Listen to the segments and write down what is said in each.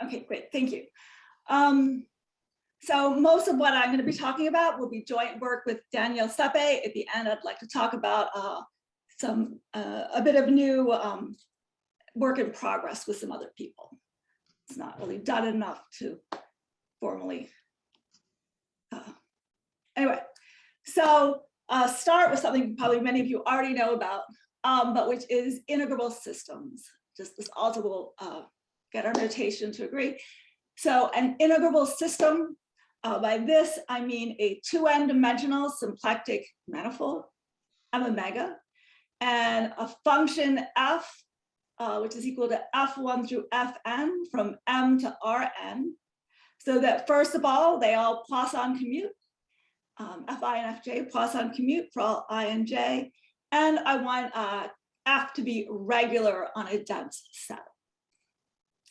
Okay, great, thank you. So most of what I'm going to be talking about will be joint work with Danielle Sepe. At the end, I'd like to talk about a bit of new work in progress with some other people. It's not really done enough to formally. Anyway, so start with something probably many of you already know about, but which is integrable systems. Just this also will get our notation to agree. So an integrable system, by this I mean a 2n dimensional symplectic manifold, M omega, and a function f, which is equal to f1 through fn from m to rn. So that first of all, they all Poisson commute, fi and fj Poisson commute for all I and j, and I want f to be regular on a dense set.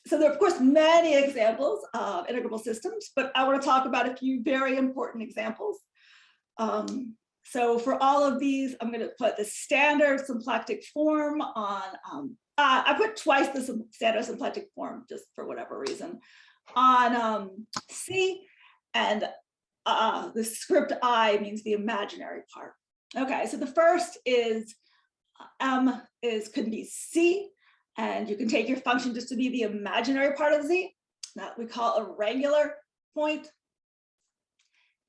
So there are, of course, many examples of integrable systems, but I want to talk about a few very important examples. So for all of these, I'm going to put the standard symplectic form on, I put twice the standard symplectic form just for whatever reason, on C, and the script I means the imaginary part. Okay, so the first is M could be C, and you can take your function just to be the imaginary part of Z, that we call a regular point.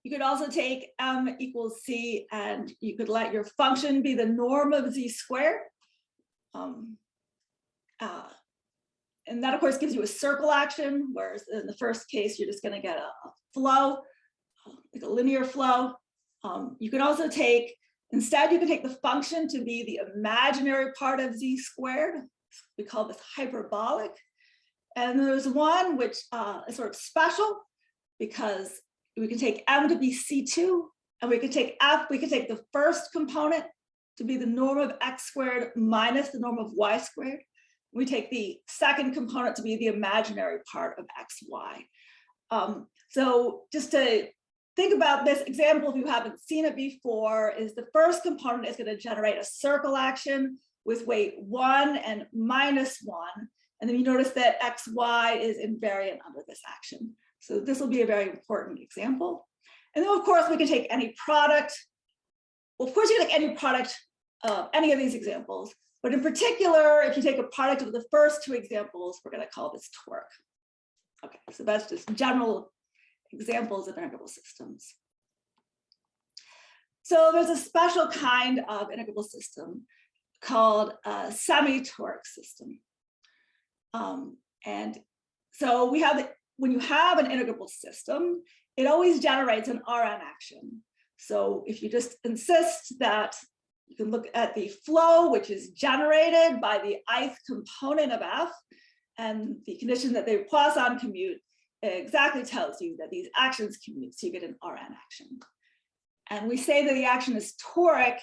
You could also take M equals C, and you could let your function be the norm of Z squared. And that, of course, gives you a circle action, whereas in the first case, you're just going to get a flow, like a linear flow. You can also take, instead, you can take the function to be the imaginary part of Z squared. We call this hyperbolic. And there's one which is sort of special because we can take M to be C2, and we can take F, we can take the first component to be the norm of x squared minus the norm of y squared. We take the second component to be the imaginary part of xy. So just to think about this example, if you haven't seen it before, is the first component is going to generate a circle action with weight 1 and -1. And then you notice that xy is invariant under this action. So this will be a very important example. And then, of course, we can take any product. Well, of course, you can take any product of any of these examples. But in particular, if you take a product of the first two examples, we're going to call this toric. Okay, so that's just general examples of integrable systems. So there's a special kind of integrable system called a semitoric system. And so we have, when you have an integrable system, it always generates an Rn action. So if you just insist that you can look at the flow, which is generated by the ith component of F, and the condition that they Poisson commute, it exactly tells you that these actions commute, so you get an Rn action. And we say that the action is toric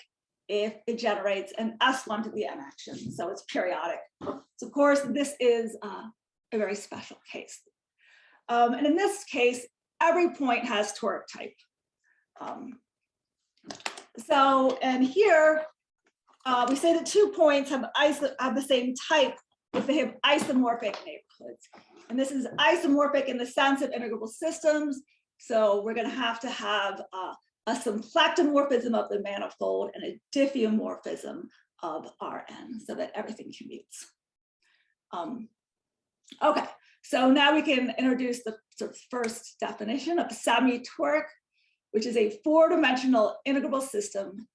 if it generates an S1 to the n action, so it's periodic. So of course, this is a very special case. And in this case, every point has toric type. And here, we say that two points have the same type if they have isomorphic neighborhoods. And this is isomorphic in the sense of integrable systems. So we're going to have a symplectomorphism of the manifold and a diffeomorphism of Rn so that everything commutes. Okay, so now we can introduce the sort of first definition of semitoric, which is a four-dimensional integrable system,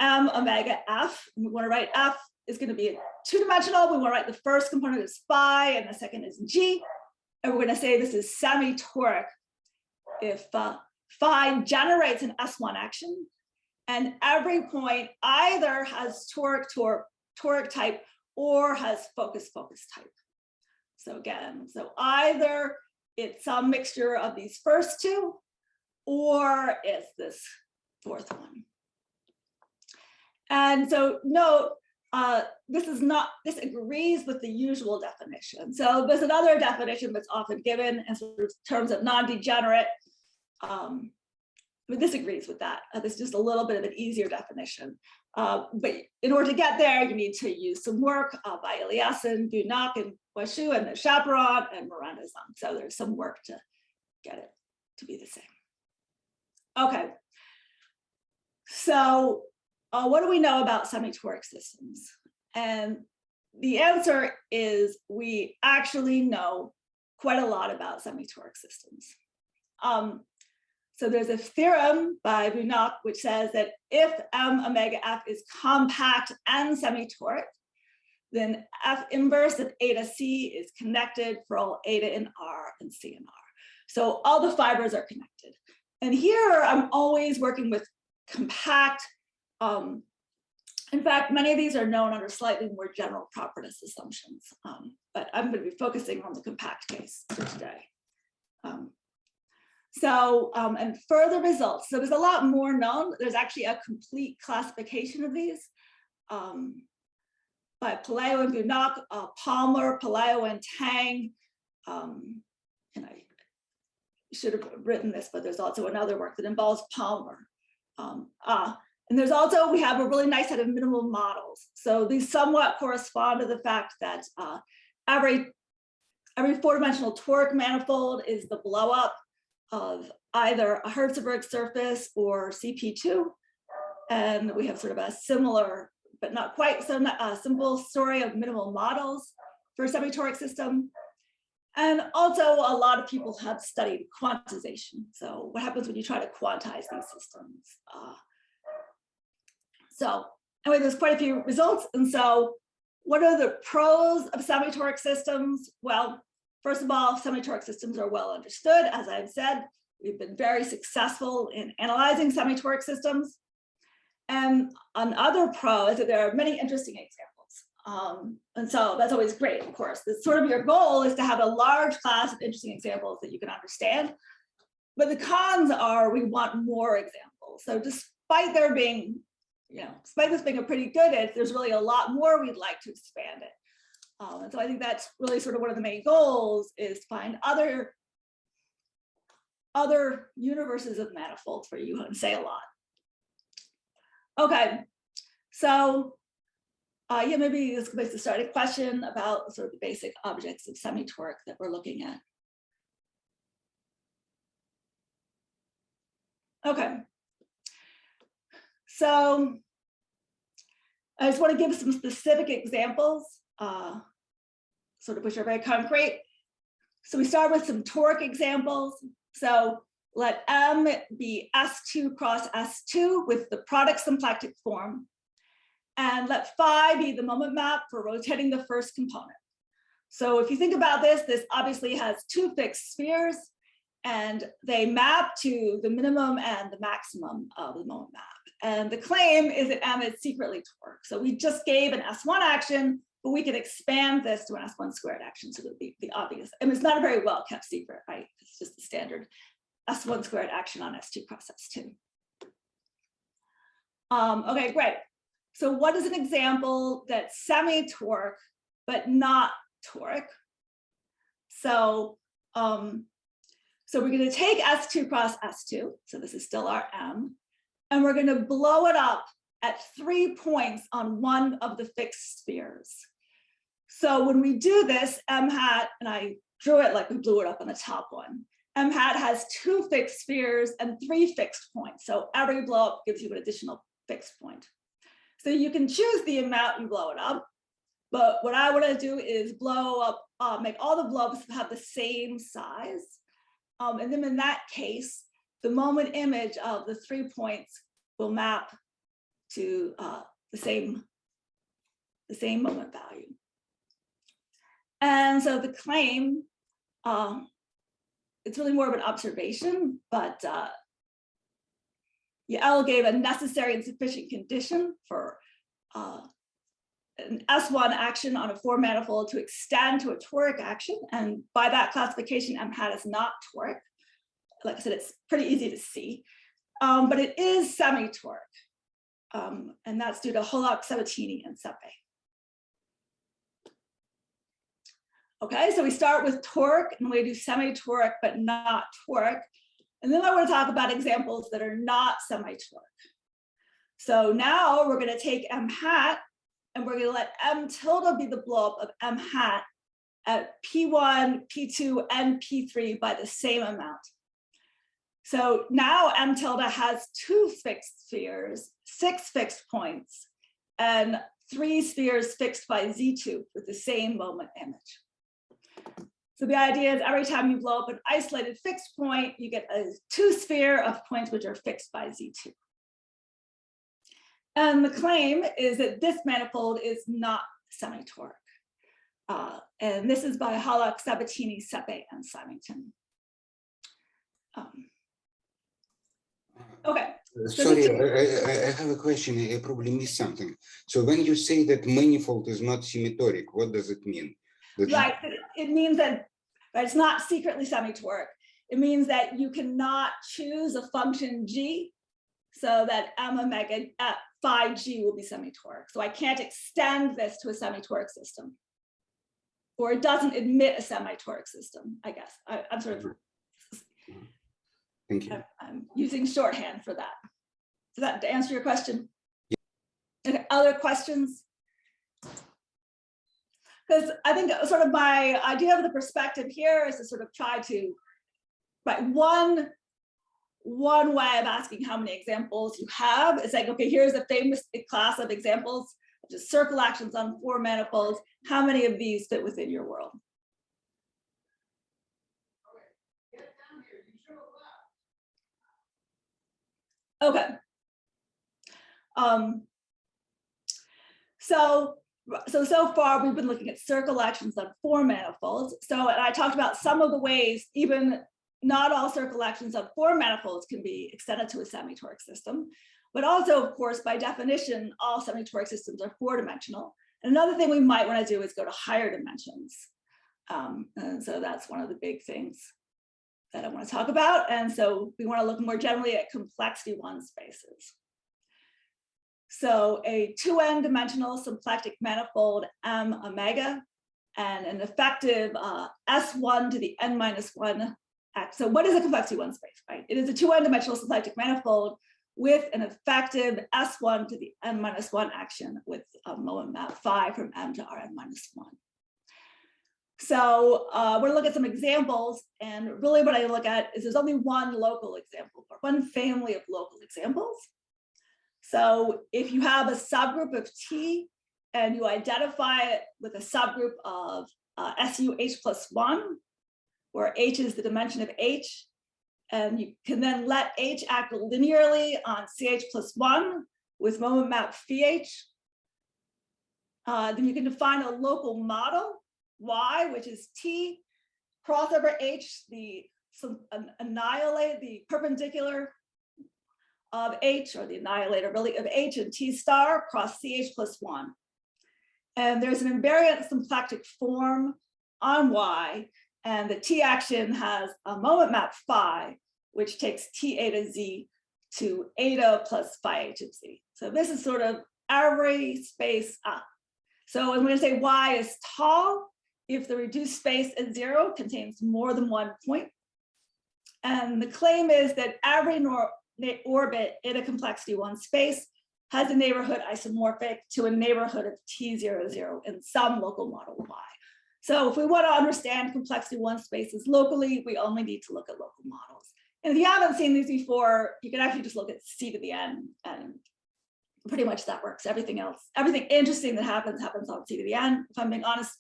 M omega F. We want to write F is going to be a two-dimensional. We want to write the first component is phi and the second is g. And we're going to say this is semitoric if phi generates an S1 action, and every point either has toric type or has focus type. So again, so either it's some mixture of these first two, or it's this fourth one. And so note, this agrees with the usual definition. So there's another definition that's often given in sort of terms of non-degenerate. But this agrees with that. This is just a little bit of an easier definition. But in order to get there, you need to use some work by Eliasson, Bunak, and Washu and the chaperone and Miranda's on. So there's some work to get it to be the same. Okay. So what do we know about semitoric systems? And the answer is we actually know quite a lot about semitoric systems. So there's a theorem by Bunach which says that if M omega F is compact and semitoric, then F inverse of eta C is connected for all eta in R and C in R. So all the fibers are connected. And here I'm always working with compact. In fact, many of these are known under slightly more general properties assumptions, but I'm going to be focusing on the compact case for today. And further results. So there's a lot more known. There's actually a complete classification of these by Palaio and Bunach, Palmer, Palaio and Tang. And I should have written this, but there's also another work that involves Palmer. And there's also, we have a really nice set of minimal models. So these somewhat correspond to the fact that every four-dimensional toric manifold is the blowup of either a Hertzberg surface or CP2. And we have sort of a similar, but not quite so simple story of minimal models for a semitoric system. And also a lot of people have studied quantization. So what happens when you try to quantize these systems? So anyway, there's quite a few results. And so what are the pros of semitoric systems? Well, first of all, semitoric systems are well understood. As I've said, we've been very successful in analyzing semitoric systems. And another pro is that there are many interesting examples. And so that's always great, of course. This sort of your goal is to have a large class of interesting examples that you can understand. But the cons are we want more examples. So despite there being, despite this being a pretty good, there's really a lot more we'd like to expand it. And so I think that's really sort of one of the main goals is to find other universes of manifolds where you can say a lot. Okay, so yeah, maybe this is a place to start a question about sort of the basic objects of semitoric that we're looking at. Okay, so I just want to give some specific examples, sort of which are very concrete. So we start with some toric examples. So let M be S2 cross S2 with the product symplectic form. And let phi be the moment map for rotating the first component. So if you think about this, this obviously has two fixed spheres and they map to the minimum and the maximum of the moment map. And the claim is that M is secretly toric. So we just gave an S1 action, but we can expand this to an S1 squared action. So it would be the obvious. And it's not a very well kept secret, right? It's just the standard S1 squared action on S2 cross S2. Okay, great. So what is an example that's semi-toric, but not toric? So, so we're going to take S2 cross S2. So this is still our M. And we're going to blow it up at 3 points on one of the fixed spheres. So when we do this, M hat, and I drew it like we blew it up on the top one, M hat has 2 fixed spheres and 3 fixed points. So every blow up gives you an additional fixed point. So you can choose the amount you blow it up. But what I want to do is blow up, make all the blowups have the same size. And then in that case, the moment image of the 3 points will map to the same moment value. And so the claim, it's really more of an observation, but Yael gave a necessary and sufficient condition for an S1 action on a 4 manifold to extend to a toric action. And by that classification, M hat is not toric. Like I said, it's pretty easy to see, but it is semi-toric. And that's due to Holak, Sabatini, and Sepe. Okay, so we start with toric and we do semi-toric, but not toric. And then I want to talk about examples that are not semi-toric. So now we're going to take M hat and we're going to let M tilde be the blowup of M hat at P1, P2, and P3 by the same amount. So now M tilde has 2 fixed spheres, 6 fixed points, and 3 spheres fixed by Z2 with the same moment image. So the idea is every time you blow up an isolated fixed point, you get a 2 sphere of points which are fixed by Z2. And the claim is that this manifold is not semitoric. And this is by Halak, Sabatini, Sepe, and Symington. Okay. Sorry, I have a question. I probably missed something. So when you say that manifold is not symmetric, what does it mean? Right. It means that it's not secretly semitoric. It means that you cannot choose a function g so that m omega at phi g will be semitoric. So I can't extend this to a semitoric system. Or it doesn't admit a semitoric system, I guess. I'm sort of Thank you. I'm using shorthand for that. Does that answer your question? Yeah. Okay, other questions? Because I think sort of my idea of the perspective here is to sort of try to, right, one way of asking how many examples you have is like, okay, here's a famous class of examples, just circle actions on 4 manifolds. How many of these fit within your world? Okay. So far we've been looking at circle actions on 4 manifolds. So, and I talked about some of the ways, even not all circle actions on 4 manifolds can be extended to a semitoric system, but also, of course, by definition, all semitoric systems are 4-dimensional. And another thing we might want to do is go to higher dimensions. And so that's one of the big things that I want to talk about. And so we want to look more generally at complexity 1 spaces. So a 2n dimensional symplectic manifold M omega and an effective S1 to the n-1. So what is a complexity 1 space, right? It is a 2n dimensional symplectic manifold with an effective S1 to the n-1 action with a moment map phi from M to Rn-1. So we're looking at some examples, and really what I look at is there's only one local example or one family of local examples. So if you have a subgroup of T and you identify it with a subgroup of SUH plus 1, where H is the dimension of H, and you can then let H act linearly on CH plus 1 with moment map phi H, then you can define a local model Y, which is T crossover H, annihilate the perpendicular of H, or the annihilator really of H and T star cross CH plus 1. And there's an invariant symplectic form on Y, and the T action has a moment map phi, which takes T eta Z to eta plus phi H of Z. So this is sort of every space up. So I'm going to say Y is tall if the reduced space at 0 contains more than 1 point. And the claim is that every orbit in a complexity 1 space has a neighborhood isomorphic to a neighborhood of T00 in some local model Y. So if we want to understand complexity 1 spaces locally, we only need to look at local models. And if you haven't seen these before, you can actually just look at C to the N, and pretty much that works. Everything else, everything interesting that happens on C to the N, if I'm being honest.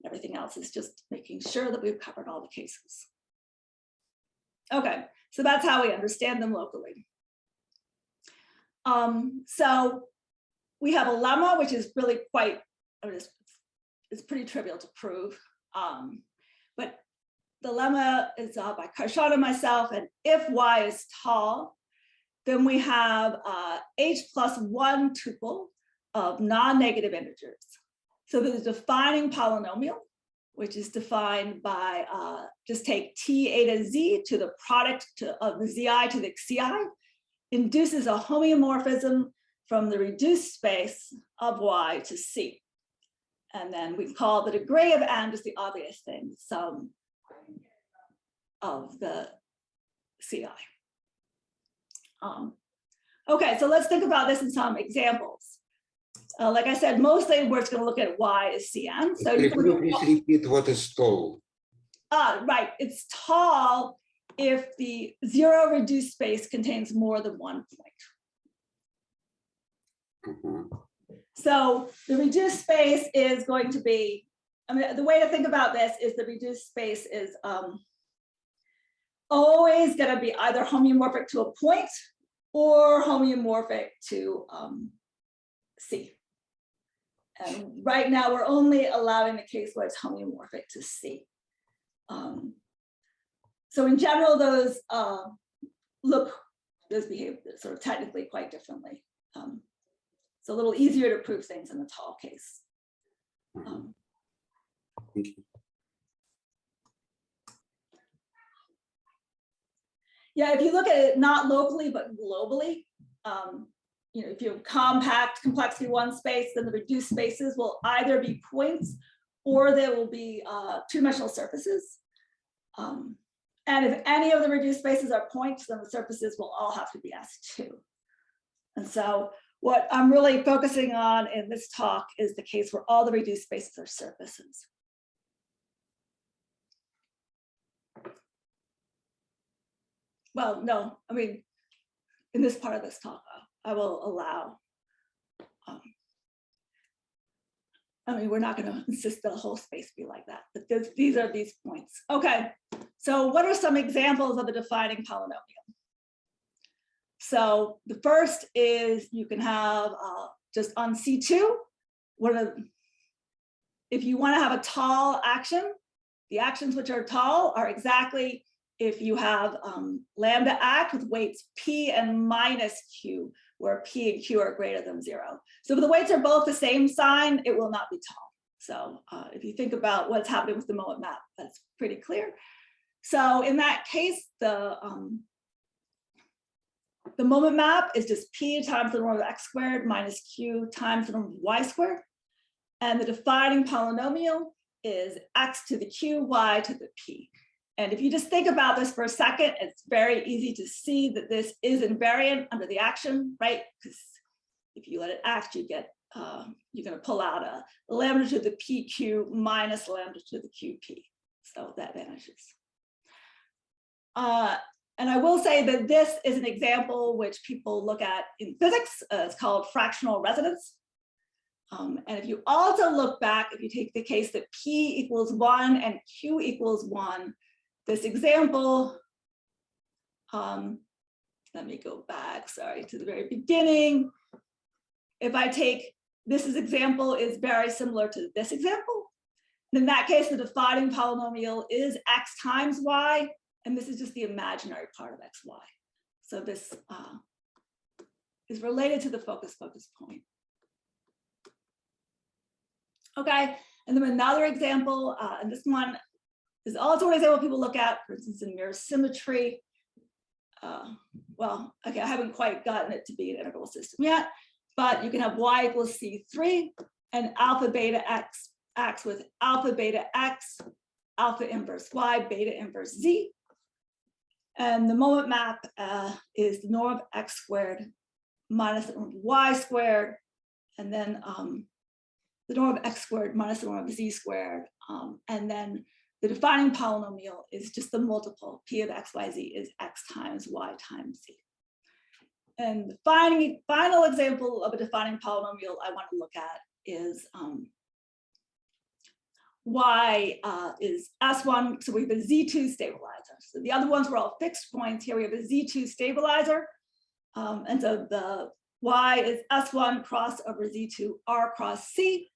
Everything else is just making sure that we've covered all the cases. Okay, so that's how we understand them locally. So we have a lemma, which is really quite, it's pretty trivial to prove. But the lemma is by Karshan and myself, and if Y is tall, then we have H plus 1 tuple of non-negative integers. So there's a defining polynomial, which is defined by just take T eta Z to the product of the Zi to the Xi, induces a homeomorphism from the reduced space of Y to C. And then we call the degree of N just the obvious thing, sum of the Ci. Okay, so let's think about this in some examples. Like I said, mostly we're just going to look at y as Cn. So Could you you please repeat what is tall? right, it's tall if the zero reduced space contains more than one point. So the reduced space is going to be, I mean, the way to think about this is the reduced space is always going to be either homeomorphic to a point or homeomorphic to C. And right now we're only allowing the case where it's homeomorphic to C. So in general, those behave sort of technically quite differently. It's a little easier to prove things in the tall case. Thank you. Yeah, if you look at it not locally but globally, you know, if you have compact complexity one space, then the reduced spaces will either be points or they will be two-dimensional surfaces. And if any of the reduced spaces are points, then the surfaces will all have to be S2. And so what I'm really focusing on in this talk is the case where all the reduced spaces are surfaces. Well, no, I mean, in this part of this talk, I will allow, I mean, we're not going to insist that the whole space be like that, but these are these points. Okay, so what are some examples of a defining polynomial? So the first is you can have just on C2, if you want to have a tall action, the actions which are tall are exactly if you have lambda act with weights P and minus Q, where P and Q are greater than 0. So if the weights are both the same sign, it will not be tall. So if you think about what's happening with the moment map, that's pretty clear. So in that case, the moment map is just P times the norm of x squared minus Q times the norm of y squared. And the defining polynomial is x to the Q, y to the P. And if you just think about this for a second, it's very easy to see that this is invariant under the action, right? Because if you let it act, you get, you're going to pull out a lambda to the PQ minus lambda to the QP. So that vanishes. And I will say that this is an example which people look at in physics. It's called fractional resonance. And if you also look back, if you take the case that P equals 1 and Q equals 1, this example, let me go back, sorry, to the very beginning. If I take this example is very similar to this example. In that case, the defining polynomial is x times y, and this is just the imaginary part of xy. So this is related to the focus point. Okay, and then another example, and this one is also an example people look at, for instance, in mirror symmetry. Well, okay, I haven't quite gotten it to be an integral system yet, but you can have y equals C3 and alpha beta x acts with alpha beta x, alpha inverse y, beta inverse z. And the moment map is the norm of x squared minus the norm of y squared, and then the norm of x squared minus the norm of z squared, and then the defining polynomial is just the multiple. P of x, y, z is x times y times z. And the final example of a defining polynomial I want to look at is y is S1, so we have a Z2 stabilizer. So the other ones were all fixed points. Here we have a Z2 stabilizer. And so the y is S1 cross over Z2 R cross C.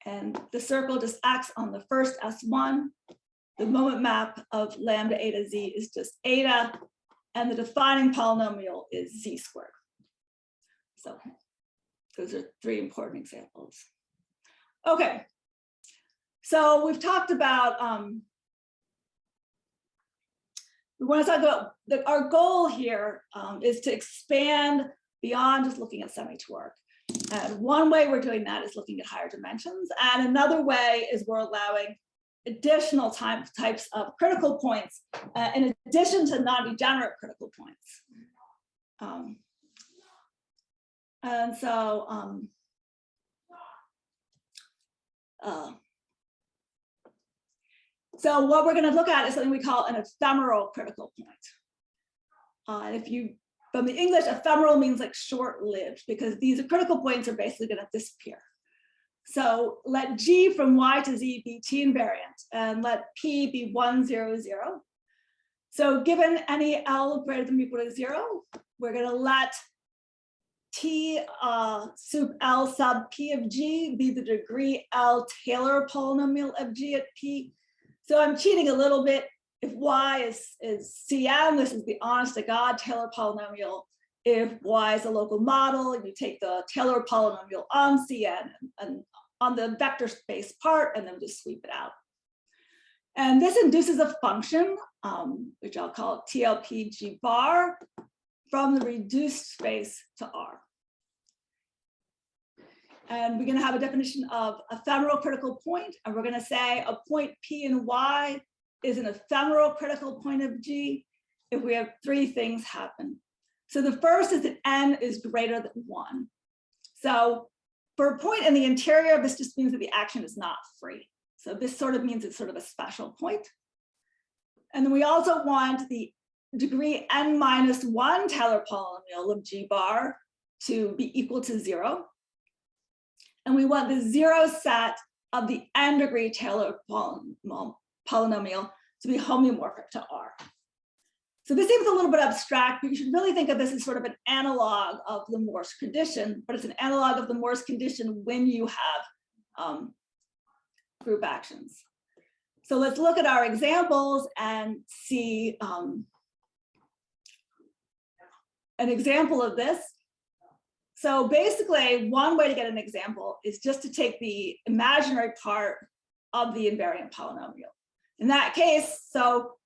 And the circle just acts on the first S1. The moment map of lambda eta z is just eta, and the defining polynomial is z squared. So those are three important examples. Okay, so we've talked about, we want to talk about that our goal here is to expand beyond just looking at semitoric. And one way we're doing that is looking at higher dimensions. And another way is we're allowing additional types of critical points in addition to non-degenerate critical points. And so so what we're going to look at is something we call an ephemeral critical point. And if you, from the English, ephemeral means like short-lived, because these critical points are basically going to disappear. So let G from Y to Z be T invariant, and let P be 1, 0, 0. So given any L greater than or equal to 0, we're going to let T sup L sub P of G be the degree L Taylor polynomial of G at P. So I'm cheating a little bit. If Y is Cn, this is the honest to God Taylor polynomial. If Y is a local model, you take the Taylor polynomial on Cn and on the vector space part, and then just sweep it out. And this induces a function, which I'll call TLP G bar, from the reduced space to R. And we're going to have a definition of ephemeral critical point, and we're going to say a point P and Y is an ephemeral critical point of G if we have 3 things happen. So the first is that n is greater than 1. So for a point in the interior, this just means that the action is not free. So this sort of means it's sort of a special point. And then we also want the degree n minus 1 Taylor polynomial of G bar to be equal to 0. And we want the 0 set of the n degree Taylor polynomial to be homeomorphic to R. So this seems a little bit abstract, but you should really think of this as sort of an analog of the Morse condition, but it's an analog of the Morse condition when you have group actions. So let's look at our examples and see an example of this. So basically, one way to get an example is just to take the imaginary part of the invariant polynomial. In that case, so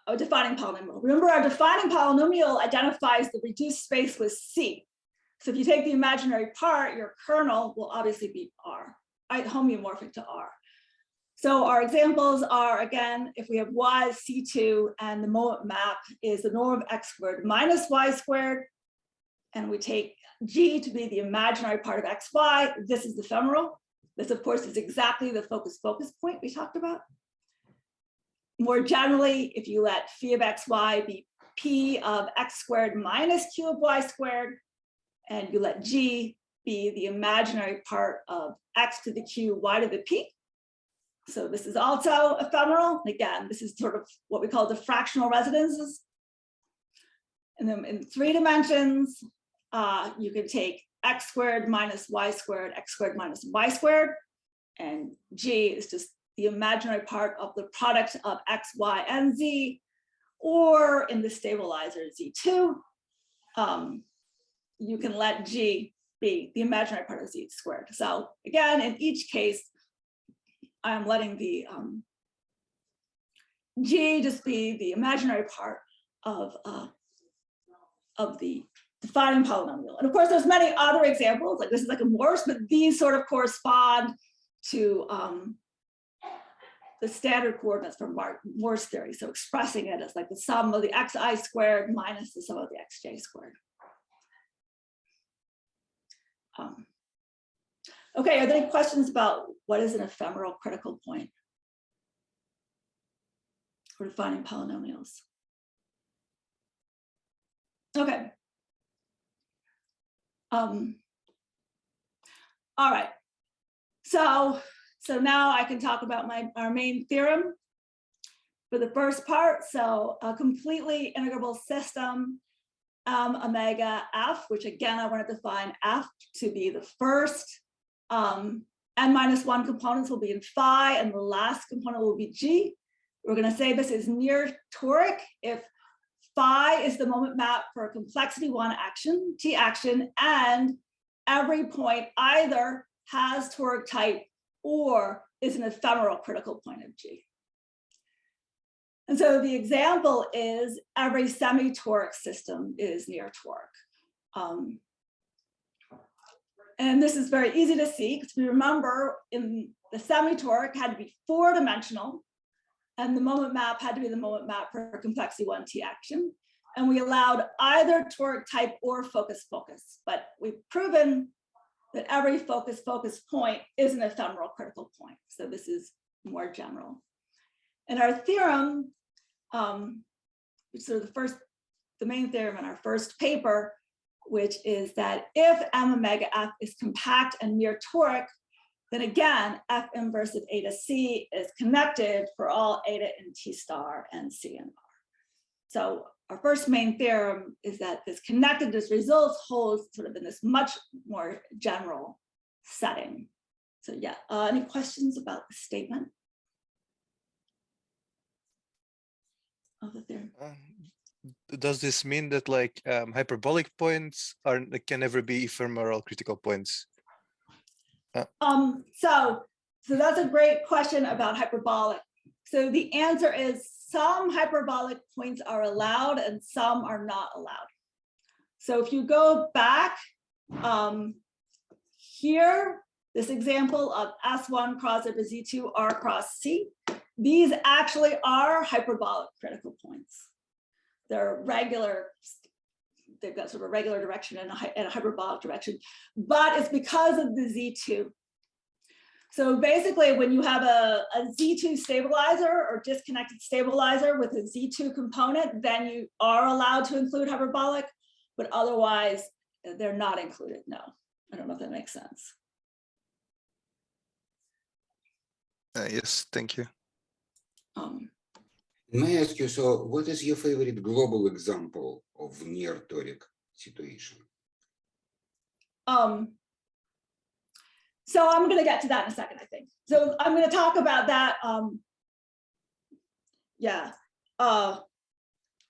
a defining polynomial. Remember, our defining polynomial identifies the reduced space with C. So if you take the imaginary part, your kernel will obviously be R, right? Homeomorphic to R. So our examples are, again, if we have Y as C2 and the moment map is the norm of x squared minus y squared, and we take G to be the imaginary part of xy, this is ephemeral. This, of course, is exactly the focus point we talked about. More generally, if you let phi of xy be p of x squared minus q of y squared, and you let G be the imaginary part of x to the q, y to the p. So this is also ephemeral. Again, this is sort of what we call the fractional residences. And then in 3 dimensions, you can take x squared minus y squared, x squared minus y squared, and G is just the imaginary part of the product of x, y, and z, or in the stabilizer Z2, you can let G be the imaginary part of Z squared. So again, in each case, I'm letting the G just be the imaginary part of the defining polynomial. And of course, there's many other examples, like this is like a Morse, but these sort of correspond to the standard coordinates from Morse theory. So expressing it as like the sum of the xi squared minus the sum of the xj squared. Okay, are there any questions about what is an ephemeral critical point for defining polynomials? Okay. All right. So now I can talk about our main theorem for the first part. So a completely integrable system, omega f, which again, I want to define f to be the first n-1 components will be in phi, and the last component will be g. We're going to say this is near toric if phi is the moment map for a complexity 1 action, T action, and every point either has toric type or is an ephemeral critical point of G. And so the example is every semitoric system is near toric. And this is very easy to see because we remember in the semitoric had to be 4-dimensional, and the moment map had to be the moment map for complexity 1 T action. and we allowed either toric type or focus, but we've proven that every focus point is an ephemeral critical point. So this is more general. And our theorem, which is sort of the main theorem in our first paper, which is that if M omega F is compact and near toric, then again, F inverse of eta C is connected for all eta in T star and C in R. So our first main theorem is that this connectedness results holds sort of in this much more general setting. So yeah, any questions about the statement of the theorem? Does this mean that like hyperbolic points can never be ephemeral critical points? So that's a great question about hyperbolic. So the answer is some hyperbolic points are allowed and some are not allowed. So if you go back here, this example of S1 cross over Z2 R cross C, these actually are hyperbolic critical points. They're regular, they've got sort of a regular direction and a hyperbolic direction, but it's because of the Z2. So basically, when you have a Z2 stabilizer or disconnected stabilizer with a Z2 component, then you are allowed to include hyperbolic, but otherwise they're not included. No, I don't know if that makes sense. Yes, thank you. May I ask you, so what is your favorite global example of near toric situation? So I'm going to get to that in a second, I think. So I'm going to talk about that.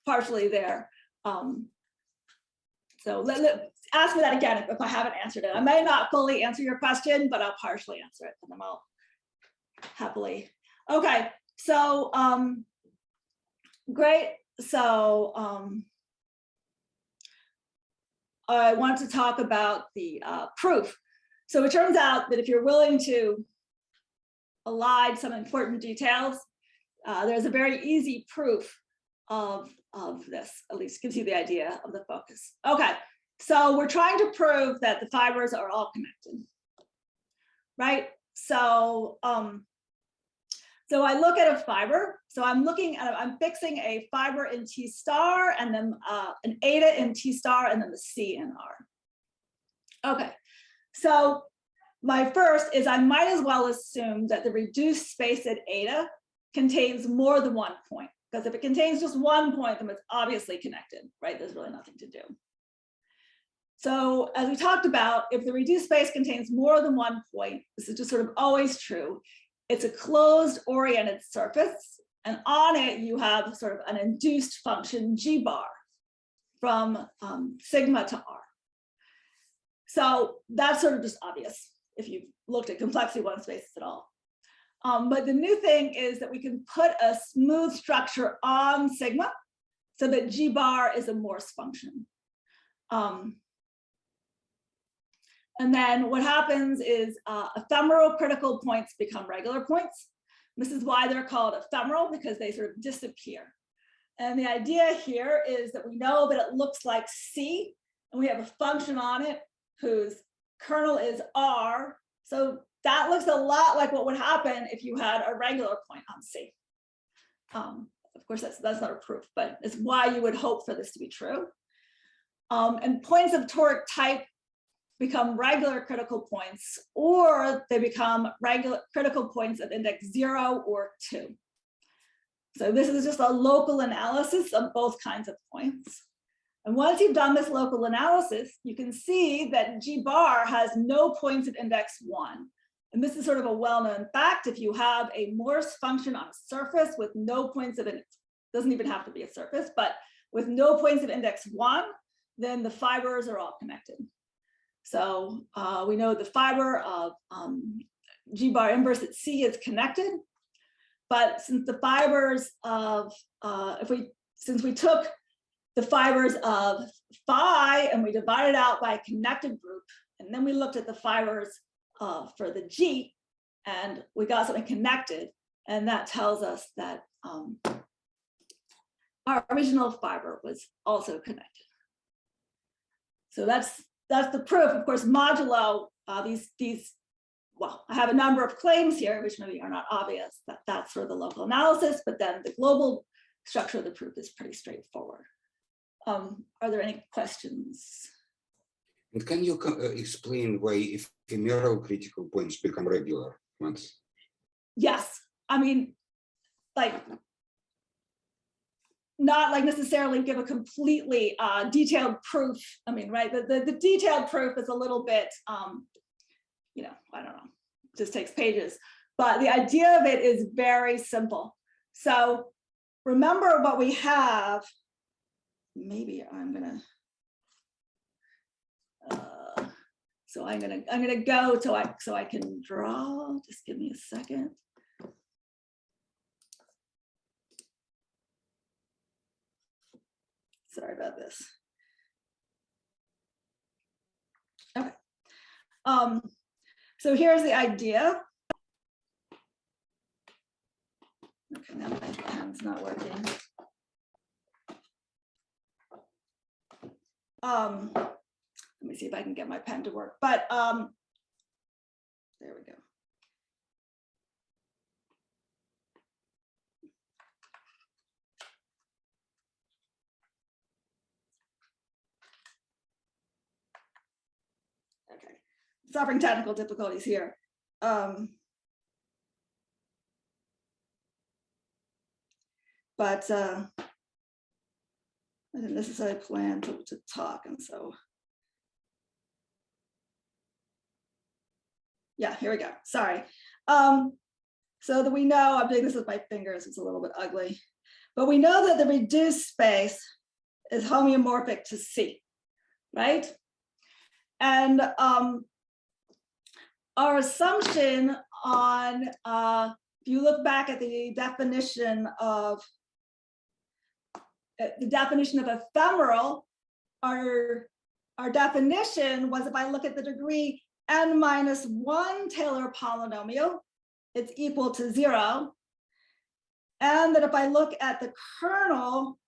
Partially there. So ask me that again if I haven't answered it. I may not fully answer your question, but I'll partially answer it, and then I'll happily. Okay, so great. So I want to talk about the proof. So it turns out that if you're willing to elide some important details, there's a very easy proof of this, at least gives you the idea of the focus. Okay, so we're trying to prove that the fibers are all connected, right? So, so I look at a fiber. So I'm fixing a fiber in T star and then an eta in T star and then the C in R. Okay. So my first is I might as well assume that the reduced space at eta contains more than one point, because if it contains just one point, then it's obviously connected, right? There's really nothing to do. So as we talked about, if the reduced space contains more than one point, this is just sort of always true. It's a closed oriented surface, and on it you have sort of an induced function G bar from sigma to R. So that's sort of just obvious if you've looked at complexity one spaces at all. But the new thing is that we can put a smooth structure on sigma so that G bar is a Morse function. And then what happens is ephemeral critical points become regular points. This is why they're called ephemeral, because they sort of disappear. And the idea here is that we know that it looks like C, and we have a function on it whose kernel is R. So that looks a lot like what would happen if you had a regular point on C. Of course, that's not a proof, but it's why you would hope for this to be true. And points of toric type become regular critical points, or they become regular critical points of index 0 or 2. So this is just a local analysis of both kinds of points. And once you've done this local analysis, you can see that G bar has no points of index 1. And this is sort of a well-known fact. If you have a Morse function on a surface with no points of index, doesn't even have to be a surface, but with no points of index 1, then the fibers are all connected. So we know the fiber of G bar inverse at C is connected, but since the fibers of, since we took the fibers of phi and we divided out by a connected group, and then we looked at the fibers for the G, and we got something connected, and that tells us that our original fiber was also connected. So that's the proof. Of course, modulo these. Well, I have a number of claims here, which maybe are not obvious. That's sort of the local analysis, but then the global structure of the proof is pretty straightforward. Are there any questions? And can you explain why ephemeral critical points become regular ones? Yes, I mean, like, not like necessarily give a completely detailed proof. I mean, right, the detailed proof is a little bit, you know, I don't know, just takes pages. But the idea of it is very simple. So remember what we have. Maybe I'm gonna. So I'm gonna go so I can draw. Just give me a second. Sorry about this. Okay. So here's the idea. Okay, now my pen's not working. Let me see if I can get my pen to work, but there we go. Okay, suffering technical difficulties here. But I didn't necessarily plan to talk, and so. Yeah, here we go. Sorry. So that we know, I'm doing this with my fingers, it's a little bit ugly, but we know that the reduced space is homeomorphic to C, right? And our assumption on, if you look back at the definition of ephemeral, our definition was, if I look at the degree n-1 Taylor polynomial, it's equal to 0. And that if I look at the kernel,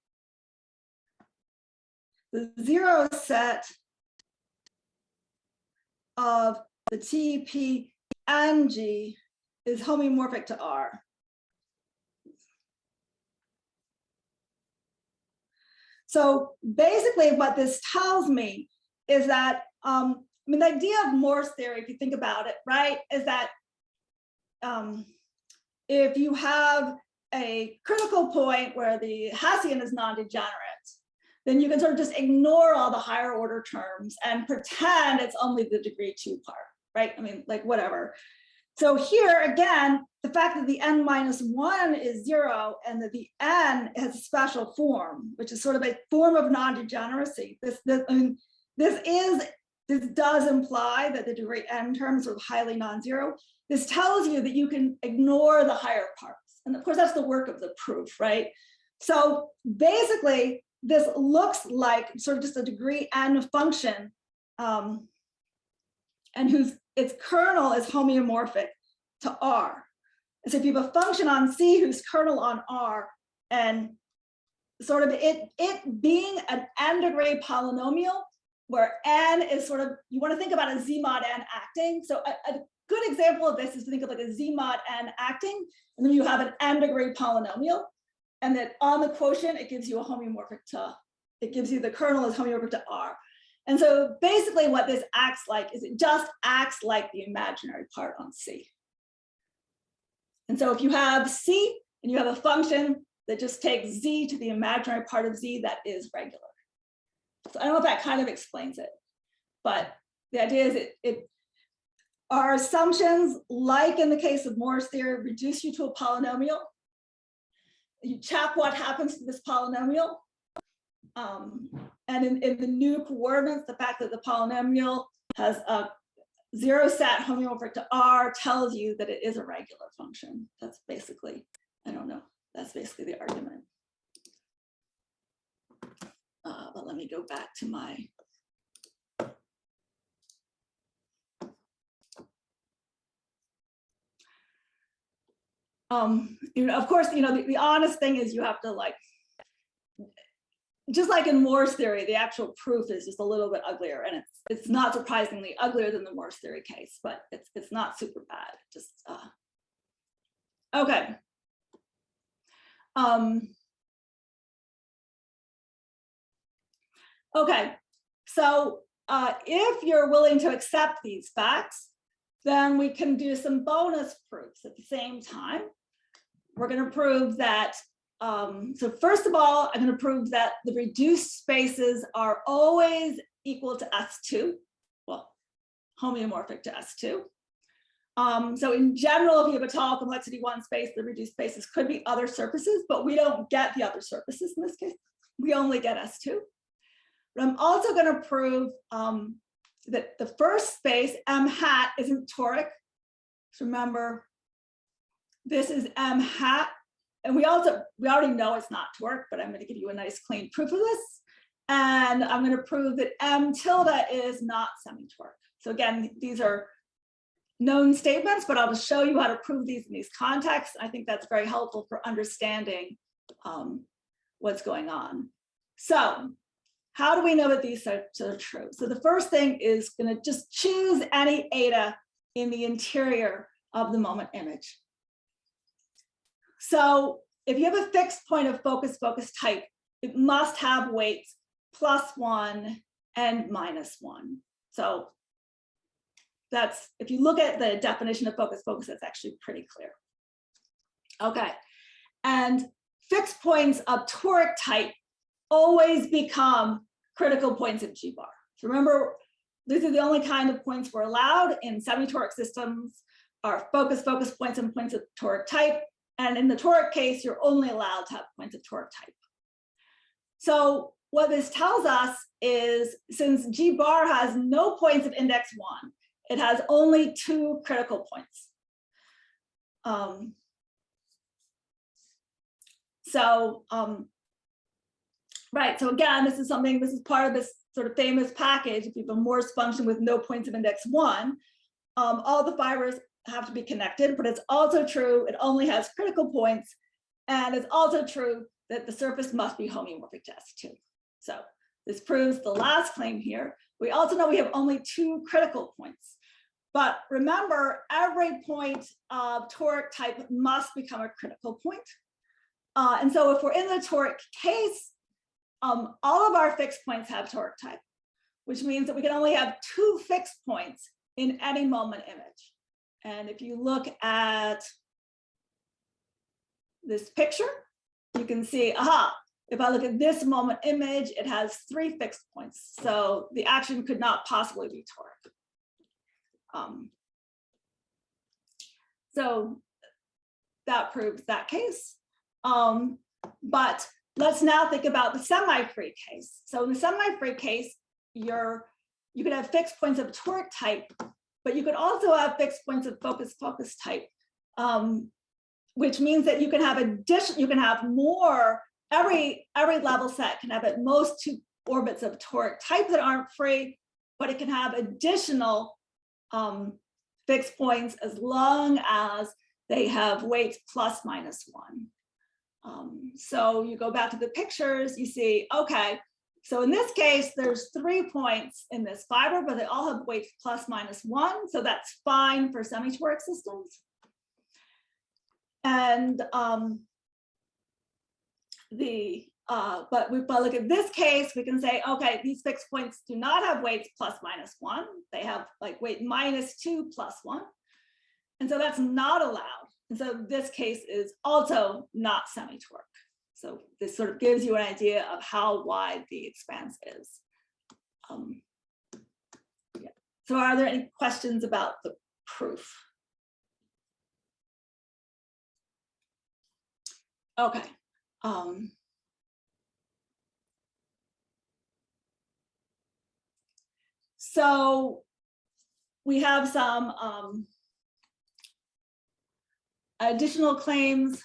the 0 set of the T, P, and G is homeomorphic to R. So basically what this tells me is that, I mean, the idea of Morse theory, if you think about it, right, is that if you have a critical point where the Hessian is non-degenerate, then you can sort of just ignore all the higher order terms and pretend it's only the degree 2 part, right? I mean, like, whatever. So here again, the fact that the n-1 is 0 and that the n has a special form, which is sort of a form of non-degeneracy. This does imply that the degree n terms are highly non-zero. This tells you that you can ignore the higher parts. And of course, that's the work of the proof, right? So basically, this looks like sort of just a degree n function, and its kernel is homeomorphic to R. And so if you have a function on C whose kernel on R, and sort of it being an n degree polynomial, where n is sort of, you want to think about a z mod n acting. So a good example of this is to think of like a z mod n acting, and then you have an n degree polynomial, and that on the quotient, it gives you a homeomorphic to, it gives you the kernel is homeomorphic to R. And so basically what this acts like is it just acts like the imaginary part on C. And so if you have C and you have a function that just takes Z to the imaginary part of Z, that is regular. So I don't know if that kind of explains it, but the idea is our assumptions, like in the case of Morse theory, reduce you to a polynomial. You check what happens to this polynomial. And in the new coordinates, the fact that the polynomial has a 0 set homeomorphic to R tells you that it is a regular function. That's basically, I don't know, that's basically the argument. But let me go back to my. You know, of course, you know, the honest thing is you have to like just like in Moore's theory, the actual proof is just a little bit uglier, and it's not surprisingly uglier than the Moore's theory case, but it's not super bad. Just okay. Okay, so if you're willing to accept these facts, then we can do some bonus proofs at the same time. We're going to prove that, so first of all, I'm going to prove that the reduced spaces are always equal to S2, well, homeomorphic to S2. So in general, if you have a tall complexity 1 space, the reduced spaces could be other surfaces, but we don't get the other surfaces in this case. We only get S2. But I'm also going to prove that the first space, M hat, isn't toric. So remember, this is M hat. And we already know it's not toric, but I'm going to give you a nice clean proof of this. And I'm going to prove that M tilde is not semitoric. So again, these are known statements, but I'll just show you how to prove these in these contexts. I think that's very helpful for understanding what's going on. So how do we know that these are true? So the first thing is going to just choose any eta in the interior of the moment image. So if you have a fixed point of focus type, it must have weights +1 and -1. So that's, if you look at the definition of focus, that's actually pretty clear. Okay, and fixed points of toric type always become critical points of G bar. So remember, these are the only kind of points we're allowed in semitoric systems, are focus points and points of toric type. And in the toric case, you're only allowed to have points of toric type. So what this tells us is, since G bar has no points of index 1, it has only 2 critical points. Right, so again, this is part of this sort of famous package. If you have a Morse function with no points of index 1, all the fibers have to be connected, but it's also true it only has critical points, and it's also true that the surface must be homeomorphic to S2. So this proves the last claim here. We also know we have only 2 critical points, but remember, every point of toric type must become a critical point. And so if we're in the toric case, all of our fixed points have toric type, which means that we can only have 2 fixed points in any moment image. And if you look at this picture, you can see, aha, if I look at this moment image, it has 3 fixed points. So the action could not possibly be toric. So that proves that case. But let's now think about the semi-free case. So in the semi-free case, you could have fixed points of toric type, but you could also have fixed points of focus type, which means that you can have more, every level set can have at most 2 orbits of toric type that aren't free, but it can have additional fixed points as long as they have weights ±1. So you go back to the pictures, you see, okay, so in this case, there's 3 points in this fiber, but they all have weights ±1. So that's fine for semitoric systems. And but if I look at this case, we can say, okay, these fixed points do not have weights ±1. They have like weight -2 +1. And so that's not allowed. And so this case is also not semitoric. So this sort of gives you an idea of how wide the expanse is. Yeah. So are there any questions about the proof? Okay. So we have some additional claims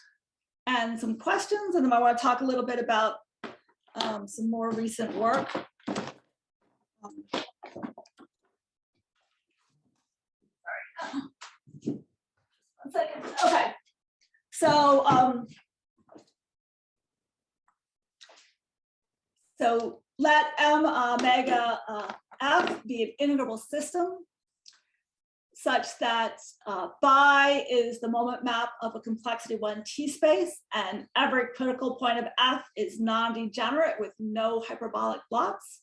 and some questions, and then I want to talk a little bit about some more recent work. Sorry. 1 second. Okay. So So let M omega F be an integrable system such that phi is the moment map of a complexity 1 T space, and every critical point of F is non-degenerate with no hyperbolic blocks.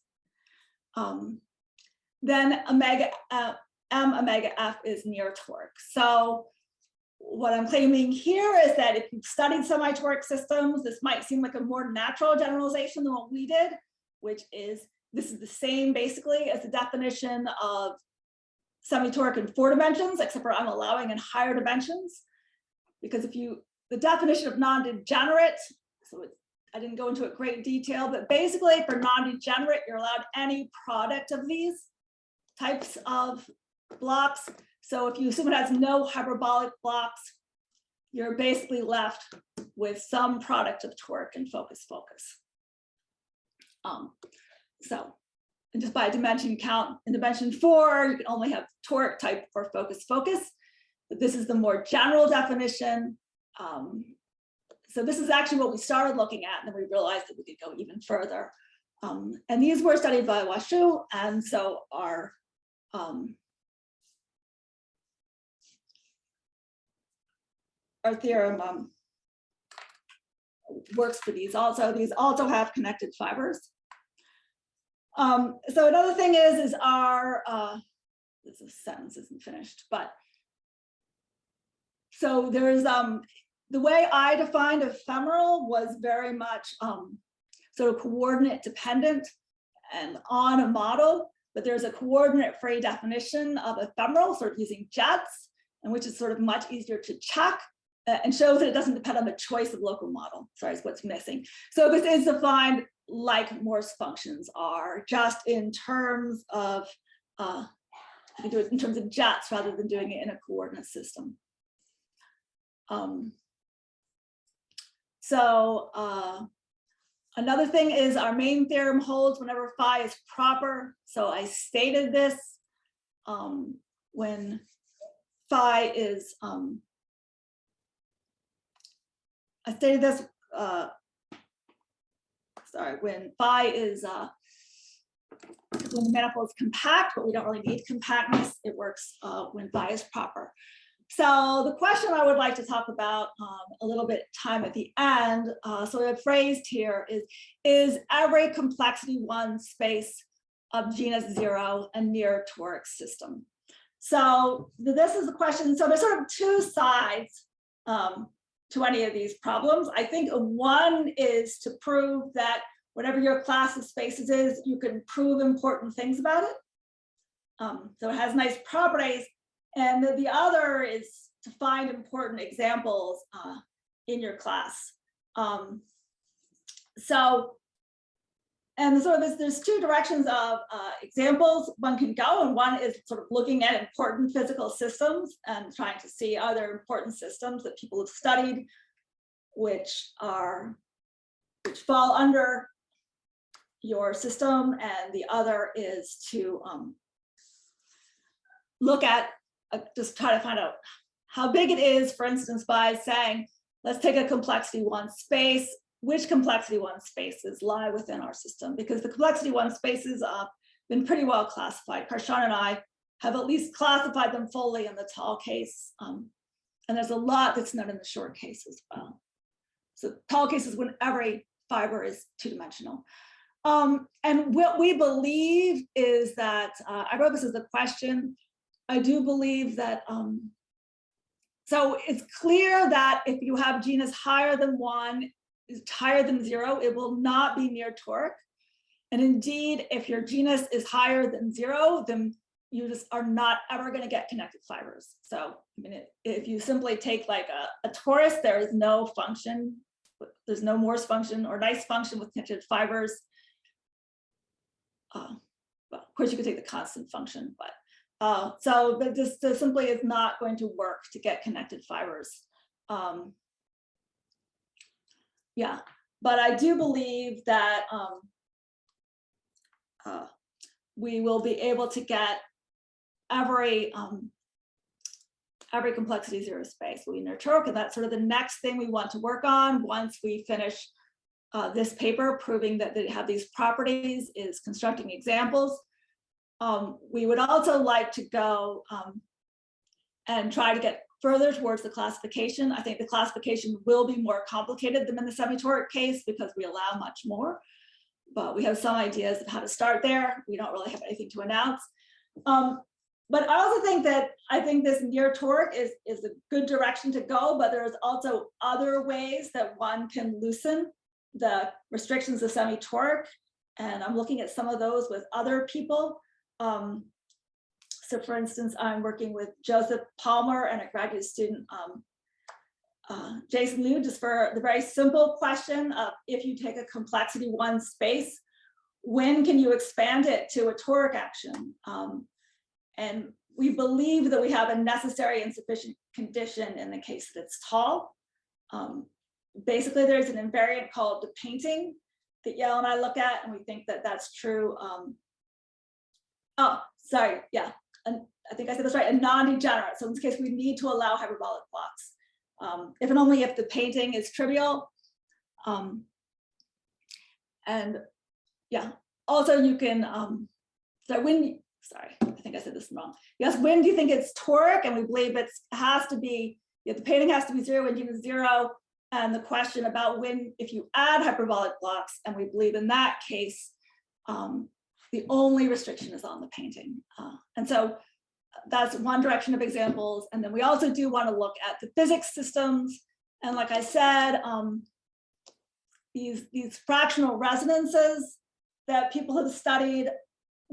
Then M omega F is near toric. So what I'm claiming here is that if you've studied semi-toric systems, this might seem like a more natural generalization than what we did, which is this is the same basically as the definition of semi-toric in 4 dimensions, except for I'm allowing in higher dimensions. Because if you, the definition of non-degenerate, so I didn't go into it great detail, but basically for non-degenerate, you're allowed any product of these types of blocks. So if you assume it has no hyperbolic blocks, you're basically left with some product of toric and focus. So and just by dimension count, in dimension 4, you can only have toric type or focus. But this is the more general definition. So this is actually what we started looking at, and then we realized that we could go even further. And these were studied by Washu, and so our theorem works for these also. These also have connected fibers. So another thing is our, this sentence isn't finished, but so there's the way I defined ephemeral was very much sort of coordinate dependent and on a model, but there's a coordinate free definition of ephemeral, sort of using jets, and which is sort of much easier to check and shows that it doesn't depend on the choice of local model. Sorry, is what's missing. So this is defined like Morse functions are, just in terms of, you can do it in terms of jets rather than doing it in a coordinate system. Another thing is our main theorem holds whenever phi is proper. So I stated this when phi is, when phi is, when the manifold is compact, but we don't really need compactness, it works when phi is proper. So the question I would like to talk about a little bit time at the end, so I've phrased here is every complexity 1 space of genus 0 a near toric system? So this is the question. So there's sort of 2 sides to any of these problems. I think one is to prove that whatever your class of spaces is, you can prove important things about it. So it has nice properties. And the other is to find important examples in your class. And so there's 2 directions of examples one can go, and one is sort of looking at important physical systems and trying to see are there important systems that people have studied which fall under your system, and the other is to look at just try to find out how big it is, for instance, by saying, let's take a complexity 1 space. Which complexity 1 spaces lie within our system? Because the complexity 1 spaces have been pretty well classified. Karshan and I have at least classified them fully in the tall case. And there's a lot that's not in the short case as well. So tall case is when every fiber is 2-dimensional. And what we believe is that, I wrote this as a question, I do believe that, so it's clear that if you have genus higher than 1, is higher than 0, it will not be near toric. And indeed, if your genus is higher than 0, then you just are not ever going to get connected fibers. So I mean, if you simply take like a torus, there is no function, there's no Morse function or nice function with connected fibers. Well, of course you could take the constant function, but but this simply is not going to work to get connected fibers. Yeah, but I do believe that we will be able to get every complexity 0 space will be near toric, and that's sort of the next thing we want to work on once we finish this paper proving that they have these properties is constructing examples. We would also like to go and try to get further towards the classification. I think the classification will be more complicated than in the Semitoric case because we allow much more, but we have some ideas of how to start there. We don't really have anything to announce. But I also think that this near toric is a good direction to go, but there's also other ways that one can loosen the restrictions of semi-toric. And I'm looking at some of those with other people. So for instance, I'm working with Joseph Palmer and a graduate student, Jason Liu, just for the very simple question of if you take a complexity 1 space, when can you expand it to a toric action? And we believe that we have a necessary and sufficient condition in the case that it's tall. Basically, there's an invariant called the painting that Yael and I look at, and we think that that's true. Oh, sorry, yeah, and I think I said this right, a non-degenerate. So in this case, we need to allow hyperbolic blocks. If and only if the painting is trivial. And yeah, also you can, so when, sorry, I think I said this wrong. Yes, when do you think it's toric? And we believe it has to be, the painting has to be 0 when G is 0. And the question about when, if you add hyperbolic blocks, and we believe in that case, the only restriction is on the painting. And so that's one direction of examples. And then we also do want to look at the physics systems. And like I said, these fractional resonances that people have studied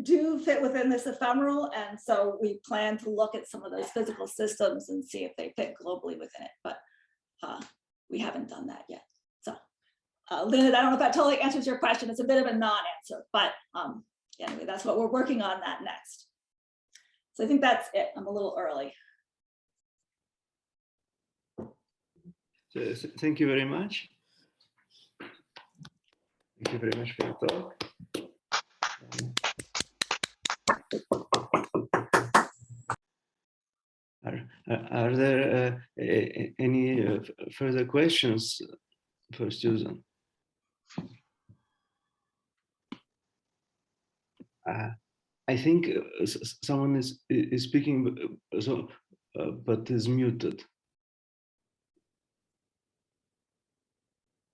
do fit within this ephemeral. And so we plan to look at some of those physical systems and see if they fit globally within it. But we haven't done that yet. So Lynn, I don't know if that totally answers your question. It's a bit of a non-answer, but anyway, that's what we're working on that next. So I think that's it. I'm a little early. So, thank you very much. Thank you very much for your talk. Are there any further questions for Susan? I think someone is speaking, so but is muted.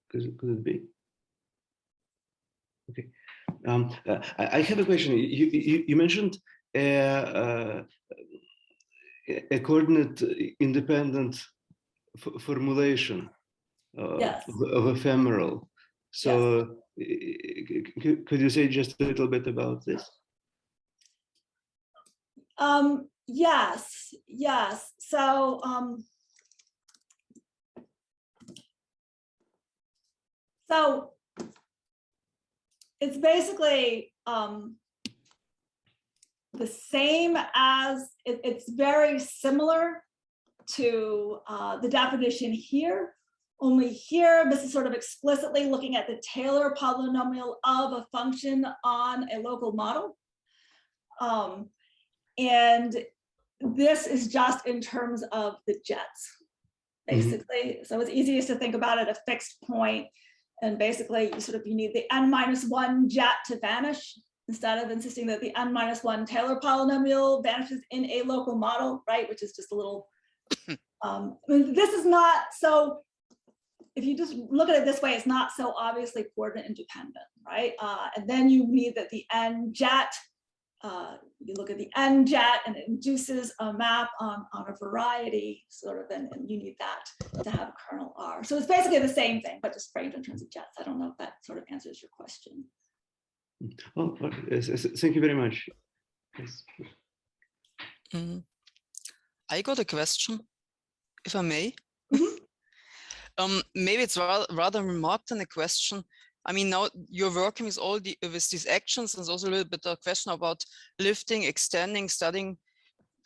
Could it be? Okay. I have a question. You mentioned a coordinate independent formulation Yes. of ephemeral. So could you say just a little bit about this? Yes. So it's basically the same as, it's very similar to the definition here, only here this is sort of explicitly looking at the Taylor polynomial of a function on a local model. And this is just in terms of the jets, basically. So it's easiest to think about it a fixed point, and basically you need the n-1 jet to vanish, instead of insisting that the n-1 Taylor polynomial vanishes in a local model, right? Which is just a little, this is not, so if you just look at it this way, it's not so obviously coordinate independent, right? And then you need that the n jet, you look at the n jet and it induces a map on a variety sort of, and you need that to have kernel R. So it's basically the same thing, but just framed in terms of jets. I don't know if that sort of answers your question. Oh, thank you very much. Yes. I got a question, if I may. Maybe it's rather a remark than a question. I mean, now you're working with all with these actions, and there's also a little bit of a question about lifting, extending, studying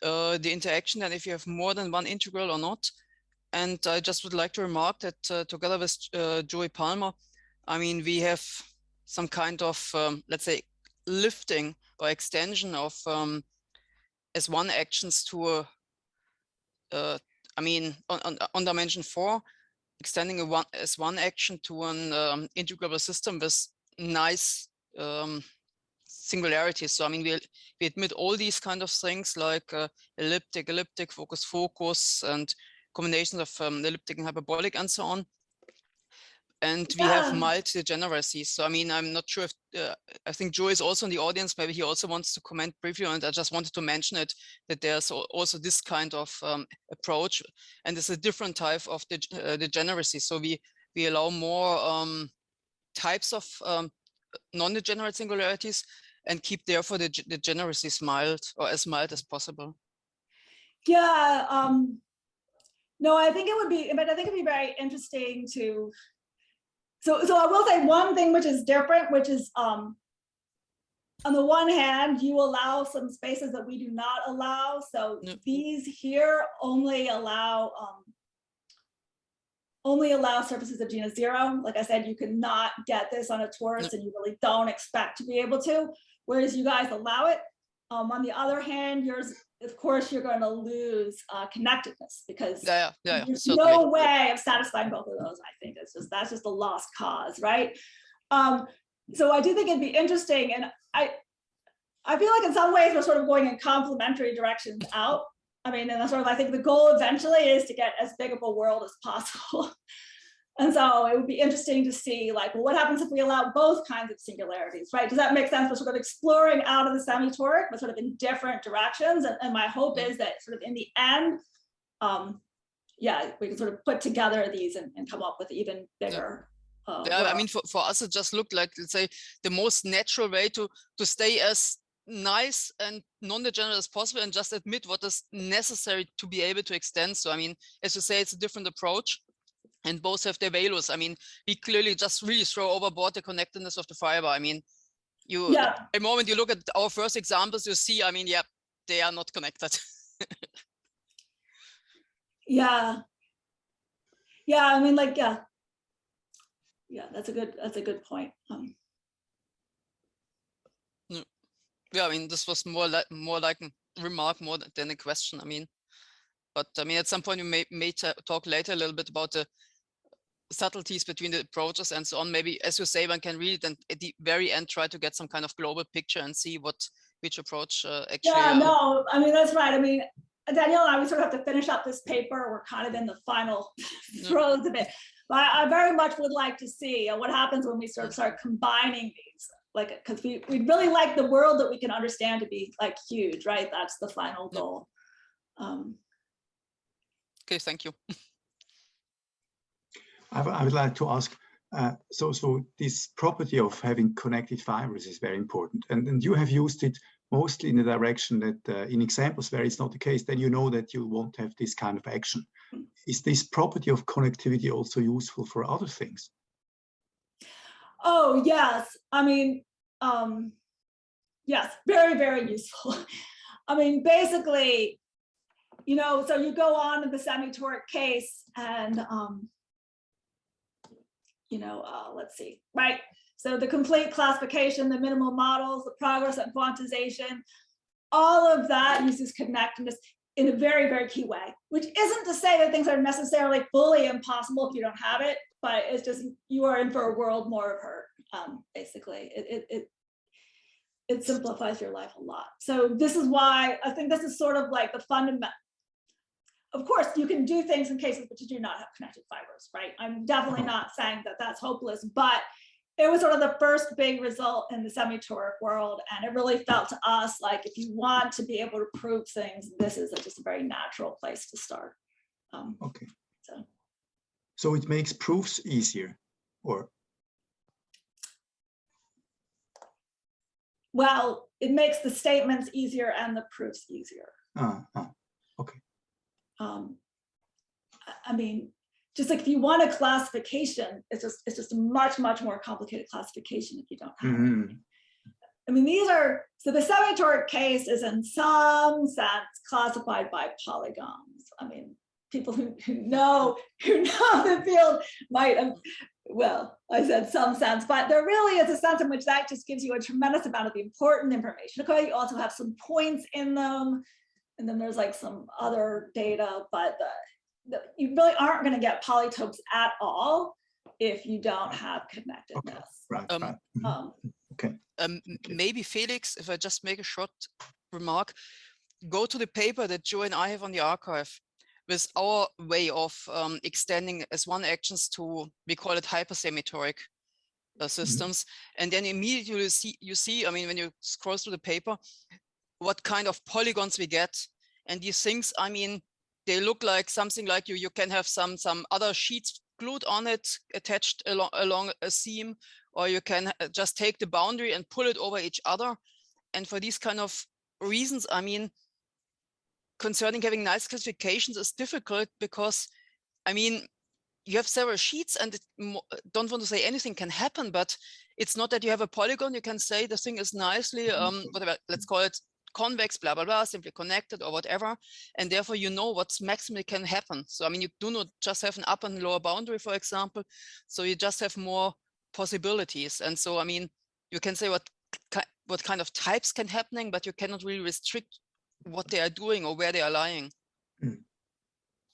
the interaction, and if you have more than one integral or not. And I just would like to remark that together with Joey Palmer, I mean, we have some kind of, let's say, lifting or extension of S1 actions to, I mean, on dimension 4. extending as one action to an integrable system with nice singularities. So I mean, we admit all these kind of things like elliptic, focus, and combinations of elliptic and hyperbolic and so on. And we have multi-degeneracies. So I mean, I'm not sure if I think Joe is also in the audience. Maybe he also wants to comment briefly on it. I just wanted to mention it, that there's also this kind of approach, and it's a different type of degeneracy. So we allow more types of non-degenerate singularities and keep therefore the degeneracies mild, or as mild as possible. Yeah. No, I think it would be, but I think it'd be very interesting to. So I will say one thing which is different, which is on the one hand, you allow some spaces that we do not allow. So these here only allow surfaces of genus 0. Like I said, you cannot get this on a torus, and you really don't expect to be able to, whereas you guys allow it. On the other hand, yours, of course, you're going to lose connectedness, because there's no way of satisfying both of those. I think that's just a lost cause, right? So I do think it'd be interesting, and I feel like in some ways we're sort of going in complementary directions out. I mean, and I think the goal eventually is to get as big of a world as possible. And so it would be interesting to see, like, well, what happens if we allow both kinds of singularities, right? Does that make sense? We're sort of exploring out of the semitoric, but sort of in different directions. And my hope is that sort of in the end, we can sort of put together these and come up with even bigger. I mean, for us, it just looked like, let's say, the most natural way to stay as nice and non-degenerate as possible, and just admit what is necessary to be able to extend. So I mean, as you say, it's a different approach, and both have their values. I mean, we clearly just really throw overboard the connectedness of the fiber. I mean, the moment you look at our first examples, you see, I mean, they are not connected. I mean, like, that's a good point. I mean, this was more like a remark more than a question. I mean, but I mean, at some point you may talk later a little bit about the subtleties between the approaches and so on. Maybe, as you say, one can read it and at the very end try to get some kind of global picture and see which approach actually. No, I mean, that's right. I mean, Danielle and I, we sort of have to finish up this paper. We're kind of in the final throes of it. But I very much would like to see what happens when we sort of start combining these, like, because we really like the world that we can understand to be like huge, right? That's the final goal. Okay, thank you. I would like to ask, so this property of having connected fibers is very important, and you have used it mostly in the direction that in examples where it's not the case, then you know that you won't have this kind of action. Is this property of connectivity also useful for other things? Oh, yes. I mean, yes, very, very useful. I mean, basically, so you go on in the Semitoric case and, let's see, right? So the complete classification, the minimal models, the progress and quantization, all of that uses connectedness in a very, very key way, which isn't to say that things are necessarily fully impossible if you don't have it, but it's just, you are in for a world more of hurt, basically. It simplifies your life a lot. So this is why I think this is sort of like the fundament. Of course, you can do things in cases which you do not have connected fibers, right? I'm definitely not saying that that's hopeless, but it was sort of the first big result in the semitoric world. And it really felt to us like if you want to be able to prove things, this is just a very natural place to start. Okay. So it makes proofs easier, or? Well, it makes the statements easier and the proofs easier. Okay. I mean, just like if you want a classification, it's just a much, much more complicated classification if you don't have it. I mean, so the Semitoric case is in some sense classified by polygons. I mean, people who know the field might have, well, I said some sense, but there really is a sense in which that just gives you a tremendous amount of the important information. Okay, you also have some points in them, and then there's like some other data, but you really aren't going to get polytopes at all if you don't have connectedness. Right. Right. Okay. Maybe Felix, if I just make a short remark, go to the paper that Joe and I have on the archive with our way of extending S1 actions to, we call it hypersemitoric systems. And then immediately you see, I mean, when you scroll through the paper, what kind of polygons we get. And these things, I mean, they look like something like you can have some other sheets glued on it, attached along a seam, or you can just take the boundary and pull it over each other. And for these kind of reasons, I mean, concerning having nice classifications is difficult because, I mean, you have several sheets and don't want to say anything can happen, but it's not that you have a polygon, you can say the thing is nicely, whatever, let's call it convex, blah, blah, blah, simply connected or whatever. And therefore, you know what's maximally can happen. So, I mean, you do not just have an upper and lower boundary, for example. So you just have more possibilities. And so, I mean, you can say what kind of types can happening, but you cannot really restrict what they are doing or where they are lying.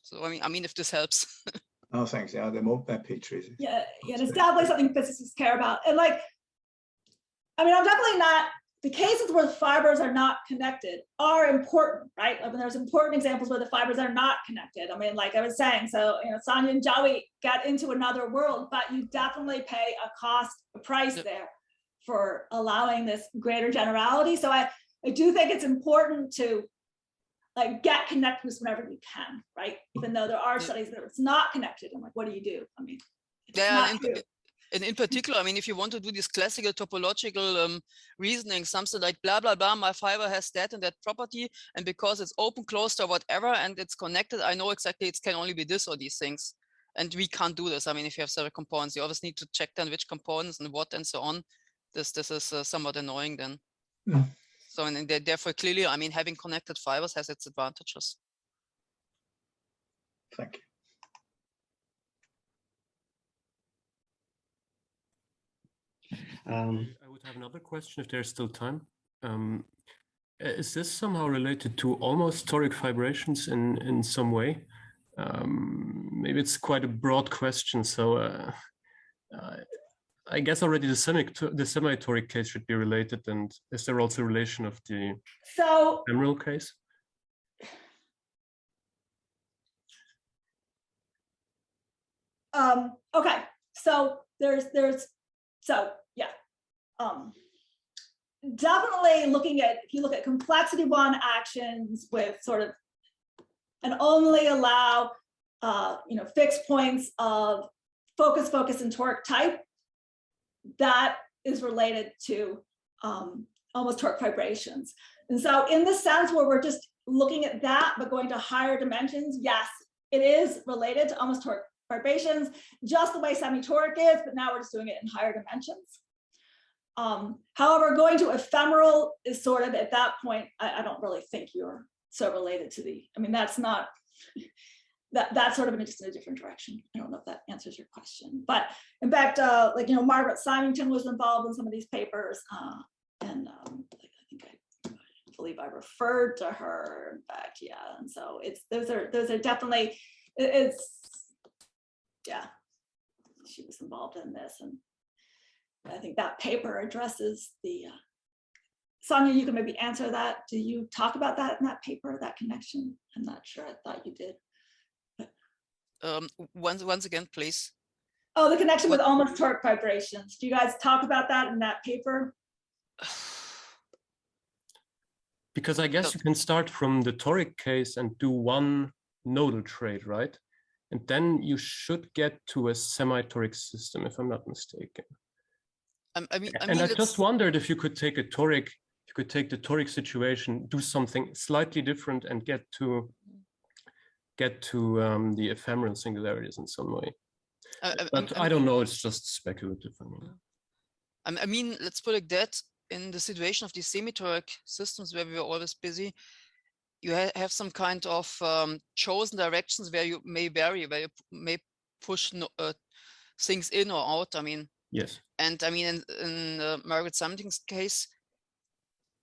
So, I mean, if this helps. Oh, thanks. Yeah, the mobile picture is. Yeah, it's definitely something physicists care about. And like, I mean, I'm definitely not, the cases where the fibers are not connected are important, right? I mean, there's important examples where the fibers are not connected. I mean, like I was saying, so, you know, Sonia and Joey got into another world, but you definitely pay a price there for allowing this greater generality. So I do think it's important to like get connectedness whenever you can, right? Even though there are studies that it's not connected. I'm like, what do you do? I mean, and in particular, I mean, if you want to do this classical topological reasoning, something like blah, blah, blah, my fiber has that and that property, and because it's open, closed, or whatever, and it's connected, I know exactly it can only be this or these things. And we can't do this. I mean, if you have several components, you always need to check then which components and what and so on. This is somewhat annoying then. So, and therefore, clearly, I mean, having connected fibers has its advantages. Thank you. I would have another question if there's still time. Is this somehow related to almost toric vibrations in some way? Maybe it's quite a broad question, so I guess already the semitoric case should be related, and is there also a relation of the ephemeral case? Okay, so definitely looking at, if you look at complexity one actions with sort of, and only allow, you know, fixed points of focus, and toric type, that is related to almost toric vibrations. And so in the sense where we're just looking at that, but going to higher dimensions, yes, it is related to almost toric vibrations, just the way semitoric is, but now we're just doing it in higher dimensions. However, going to ephemeral is sort of at that point, I don't really think you're so related to the, I mean, that's not, that's sort of just in a different direction. I don't know if that answers your question, but in fact, like, you know, Margaret Symington was involved in some of these papers, and I believe I referred to her, in fact, yeah. And so it's, those are definitely, yeah, she was involved in this, and I think that paper addresses the, Sonia, you can maybe answer that. Do you talk about that in that paper, that connection? I'm not sure, I thought you did. Once again, please. Oh, the connection with almost toric vibrations. Do you guys talk about that in that paper? Because I guess you can start from the toric case and do one nodal trade, right? And then you should get to a semitoric system, if I'm not mistaken. I just wondered if you could take a toric, you could take the toric situation, do something slightly different, and get to the ephemeral singularities in some way. But I don't know, it's just speculative. I mean, let's put it like that. In the situation of these semitoric systems where we were always busy, you have some kind of chosen directions where you may vary, where you may push things in or out. I mean, yes. And I mean, in Margaret Symington's case,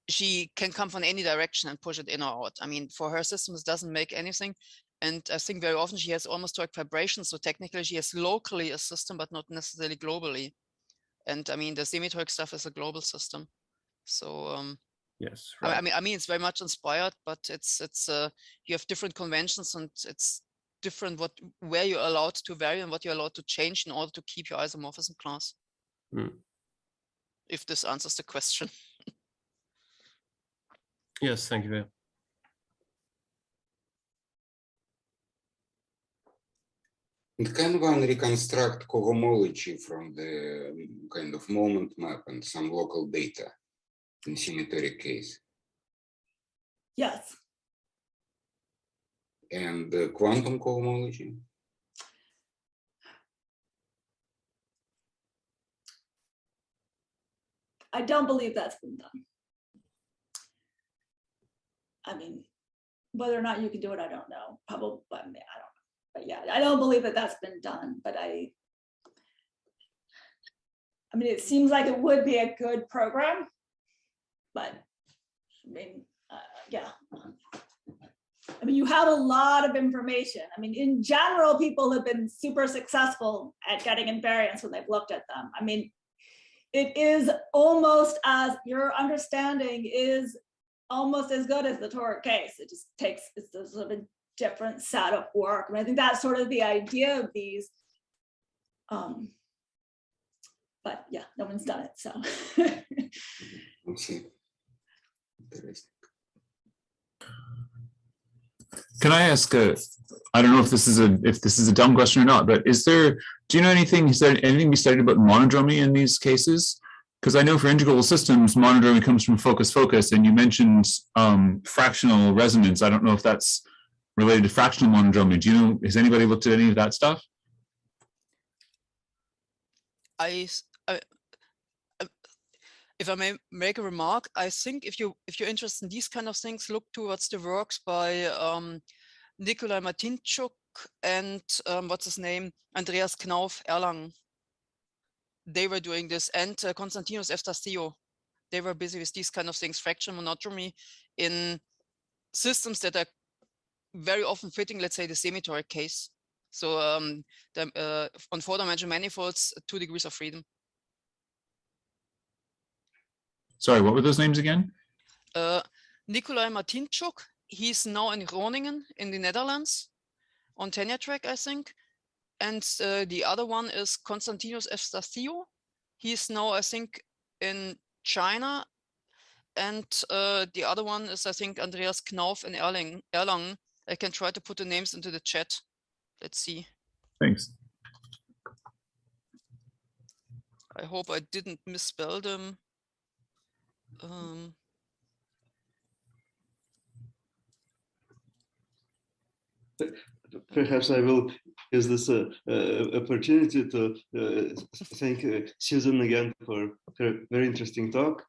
she can come from any direction and push it in or out. I mean, for her systems, it doesn't make anything. And I think very often she has almost toric vibrations. So technically she has locally a system, but not necessarily globally. And I mean, the semitoric stuff is a global system. So Yes, right. I mean, it's very much inspired, but it's you have different conventions, and it's different where you're allowed to vary and what you're allowed to change in order to keep your isomorphism class. If this answers the question. Yes, thank you. And can one reconstruct cohomology from the kind of moment map and some local data in symmetric case? Yes. And quantum cohomology? I don't believe that's been done. I mean, whether or not you can do it, I don't know. Probably, I mean, I don't know. But yeah, I don't believe that that's been done. But I mean, it seems like it would be a good program. But I mean, yeah. I mean, you have a lot of information. I mean, in general, people have been super successful at getting invariants when they've looked at them. I mean, it is almost as your understanding is almost as good as the toric case. It just takes, it's a sort of a different set of work. And I think that's sort of the idea of these. But yeah, no one's done it, so. Okay. Interesting. Can I ask I don't know if this is a dumb question or not, but do you know anything, is there anything be studied about monodromy in these cases? Because I know for integrable systems, monodromy comes from focus, and you mentioned fractional resonance. I don't know if that's related to fractional monodromy. Do you know, has anybody looked at any of that stuff? If I may make a remark, I think if you're interested in these kind of things, look towards the works by Nikolai Martinchuk and what's his name, Andreas Knauf Erlangen. They were doing this, and Konstantinos Eftasio. They were busy with these kind of things, fractional monodromy in systems that are very often fitting, let's say, the semitoric case. So on 4-dimensional manifolds, 2 degrees of freedom. Sorry, what were those names again? Nikolai Martinchuk, he's now in Groningen in the Netherlands on tenure track, I think. And the other one is Konstantinos Eftasio. He's now, I think, in China. And the other one is, I think, Andreas Knauf and Erlangen. I can try to put the names into the chat. Let's see. Thanks. I hope I didn't misspell them. Perhaps I will use this opportunity to thank Susan again for her very interesting talk.